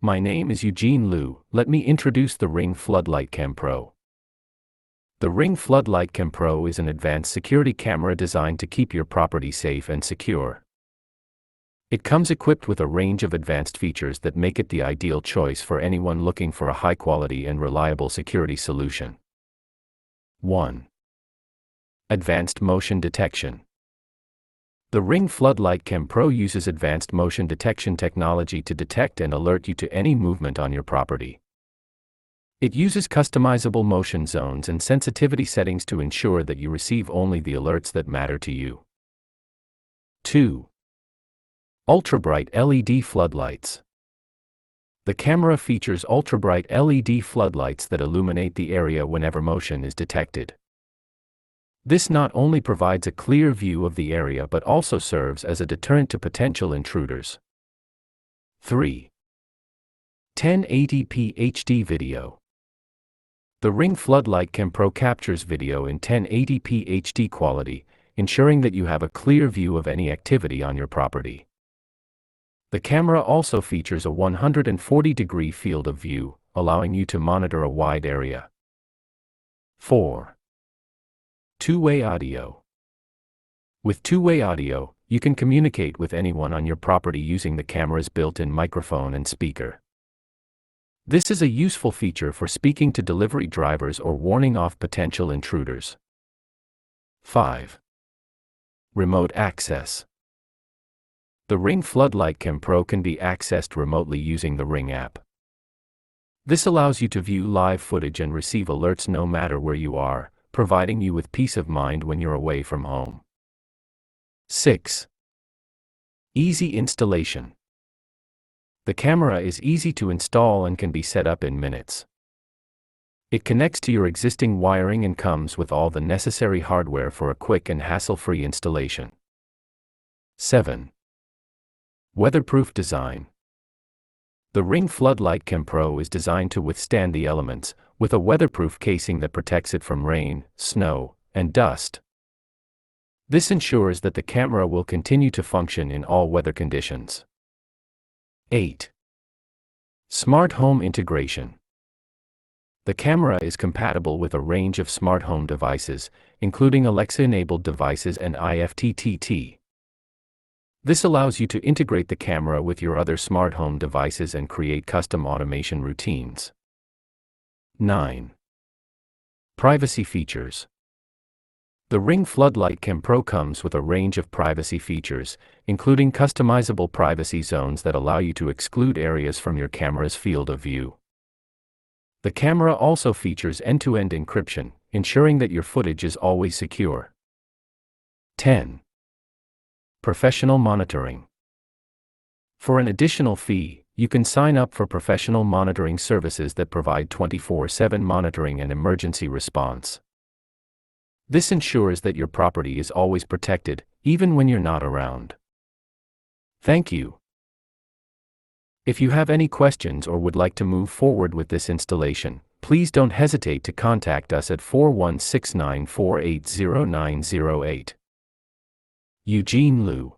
My name is Eugene Liu. Let me introduce the Ring Floodlight Cam Pro. The Ring Floodlight Cam Pro is an advanced security camera designed to keep your property safe and secure. It comes equipped with a range of advanced features that make it the ideal choice for anyone looking for a high-quality and reliable security solution. 1. Advanced Motion Detection. The Ring Floodlight Cam Pro uses advanced motion detection technology to detect and alert you to any movement on your property. It uses customizable motion zones and sensitivity settings to ensure that you receive only the alerts that matter to you. 2. Ultra-bright LED floodlights. The camera features ultra-bright LED floodlights that illuminate the area whenever motion is detected. This not only provides a clear view of the area but also serves as a deterrent to potential intruders. 3. 1080p HD video. The Ring Floodlight Cam Pro captures video in 1080p HD quality, ensuring that you have a clear view of any activity on your property. The camera also features a 140-degree field of view, allowing you to monitor a wide area. 4. Two-way audio. With two-way audio, you can communicate with anyone on your property using the camera's built-in microphone and speaker. This is a useful feature for speaking to delivery drivers or warning off potential intruders. 5. Remote access. The Ring Floodlight Cam Pro can be accessed remotely using the Ring app. This allows you to view live footage and receive alerts no matter where you are, providing you with peace of mind when you're away from home. 6. Easy installation. The camera is easy to install and can be set up in minutes. It connects to your existing wiring and comes with all the necessary hardware for a quick and hassle-free installation. 7. Weatherproof design. The Ring Floodlight Cam Pro is designed to withstand the elements, with a weatherproof casing that protects it from rain, snow, and dust. This ensures that the camera will continue to function in all weather conditions. 8. Smart home integration. The camera is compatible with a range of smart home devices, including Alexa-enabled devices and IFTTT. This allows you to integrate the camera with your other smart home devices and create custom automation routines. 9. Privacy features. The Ring Floodlight Cam Pro comes with a range of privacy features, including customizable privacy zones that allow you to exclude areas from your camera's field of view. The camera also features end-to-end encryption, ensuring that your footage is always secure. 10. Professional monitoring. For an additional fee, you can sign up for professional monitoring services that provide 24/7 monitoring and emergency response. This ensures that your property is always protected, even when you're not around. Thank you. If you have any questions or would like to move forward with this installation, please don't hesitate to contact us at 4169480908. Eugene Liu.